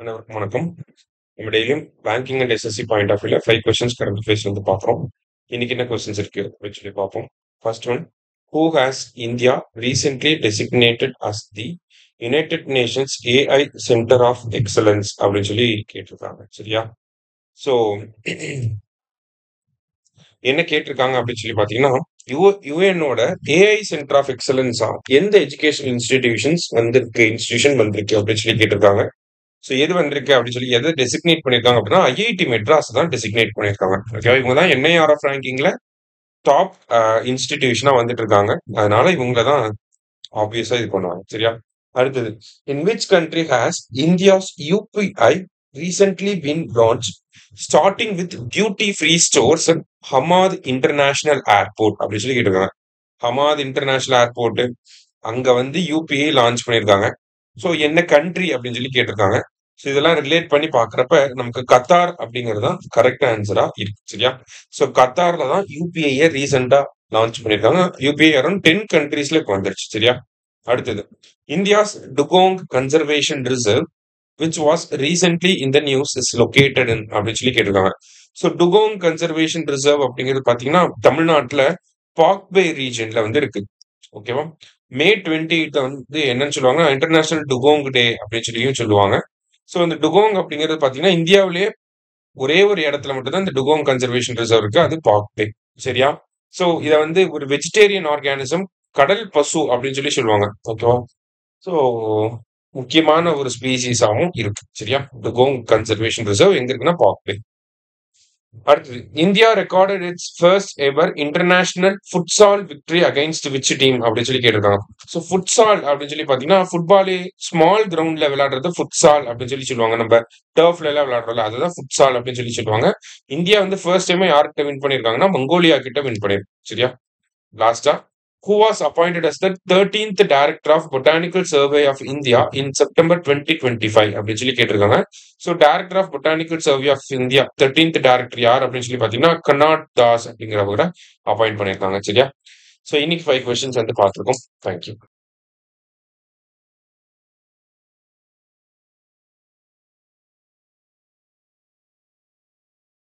அனைவருக்கும் வணக்கம். நம்ம டெய்லியும் banking and SSC point of வியூல 5 கொஸ்டின்ஸ் கரண்ட் அஃபேர்ஸ்ல இருந்து பார்க்குறோம். இன்னைக்கு என்ன கொஸ்டின்ஸ் இருக்கு அப்படின்னு சொல்லி பார்ப்போம். First one, who has India recently designated as the United Nations AI centre of excellence அப்படின்னு சொல்லி கேட்டிருக்காங்க. சரியா? ஸோ என்ன கேட்டிருக்காங்க அப்படின்னு சொல்லி பார்த்தீங்கன்னா, யுஎன்னோட ஏஐ சென்டர் ஆஃப் எக்ஸலன்ஸா எந்த எஜுகேஷன் இன்ஸ்டிடியூஷன் வந்திருக்கு அப்படின்னு சொல்லி கேட்டிருக்காங்க. ஸோ எது வந்திருக்கு அப்படின்னு சொல்லி எதை டெசிக்னேட் பண்ணியிருக்காங்க அப்படின்னா ஐஐடி மெட்ராஸ் தான் டெசிக்னேட் பண்ணியிருக்காங்க. ஓகேவா? இவங்க தான் என்ஐஆர்எஃப் ரேங்கிங்ல டாப் இன்ஸ்டிடியூஷனா வந்துட்டு இருக்காங்க. அதனால இவங்க தான் ஆப்வியஸா இது பண்ணுவாங்க. சரியா? அடுத்தது, in which country has India's UPI recently been launch starting with duty free stores and Hamad International Airport அப்படின்னு சொல்லி கேட்டிருக்காங்க. ஹமாத் இன்டர்நேஷனல் ஏர்போர்ட் அங்க வந்து யூபிஐ லான்ச் பண்ணியிருக்காங்க. ஸோ என்ன கண்ட்ரி அப்படின்னு சொல்லி கேட்டிருக்காங்க. ஸோ இதெல்லாம் ரிலேட் பண்ணி பார்க்குறப்ப நமக்கு கத்தார் அப்படிங்கிறது தான் கரெக்ட் ஆன்சரா இருக்கு. சரியா? ஸோ கத்தார்ல தான் யூபிஐயை ரீசெண்டா லான்ச் பண்ணியிருக்காங்க. யூபிஐ அரௌண்ட் 10 கண்ட்ரீஸ்ல இப்போ வந்துருச்சு. சரியா? அடுத்தது, India's dugong conservation reserve which was recently in the news is located in அப்படின்னு சொல்லி கேட்டிருக்காங்க. ஸோ டுகோங் கன்சர்வேஷன் ரிசர்வ் அப்படிங்கிறது பார்த்தீங்கன்னா தமிழ்நாட்டில் பாக்பே ரீஜன்ல வந்து இருக்கு. ஓகேவா? மே 28 வந்து என்னன்னு சொல்லுவாங்க, இன்டர்நேஷனல் டுகோங் டே அப்படின்னு சொல்லியும் சொல்லுவாங்க. ஸோ இந்த டுகோங் அப்படிங்கிறது பார்த்தீங்கன்னா இந்தியாவிலேயே ஒரே ஒரு இடத்துல மட்டும்தான் இந்த டுகோங் கன்சர்வேஷன் ரிசர்வ் இருக்கு. அது பாக்பே. சரியா? ஸோ இதை வந்து ஒரு வெஜிடேரியன் ஆர்கானிசம், கடல் பசு அப்படின்னு சொல்லி சொல்லுவாங்க. ஓகேவா? ஸோ முக்கியமான ஒரு ஸ்பீசிஸாவும் இருக்கு. சரியா? டுகோங் கன்சர்வேஷன் ரிசர்வ் எங்க இருக்குன்னா பாக்பே. அடுத்தது, India recorded it's first ever international futsal victory against which team அப்படின்னு சொல்லி கேட்டிருக்காங்க. ஸோ ஃபுட்சால் அப்படின்னு சொல்லி பார்த்தீங்கன்னா ஃபுட்பாலே ஸ்மால் கிரவுண்ட்ல விளையாடுறது ஃபுட்சால் அப்படின்னு சொல்லி சொல்லுவாங்க. நம்ம டர்ஃப்ல எல்லாம் விளையாடுறோம்ல, அதுதான் ஃபுட்சால் அப்படின்னு சொல்லி சொல்லுவாங்க. இந்தியா வந்து ஃபர்ஸ்ட் டைம் யார்கிட்ட வின் பண்ணியிருக்காங்கன்னா மங்கோலியா கிட்ட வின் பண்ணிருக்கு. சரியா? லாஸ்டா, who was appointed as the 13th Director of Botanical Survey of India in September 2025 அப்படின்னு சொல்லி கேட்டிருக்காங்க. So director of botanical survey of India 13th director யார் அப்படின்னு சொல்லி பார்த்தீங்கன்னா கர்நாட் தாஸ் அப்படிங்கிறவங்க அப்பாயிண்ட் பண்ணியிருக்காங்க. சரியா? ஸோ இன்னைக்கு 5 கொஸ்டின்ஸ் வந்து பார்த்துருக்கோம். தேங்க்யூ.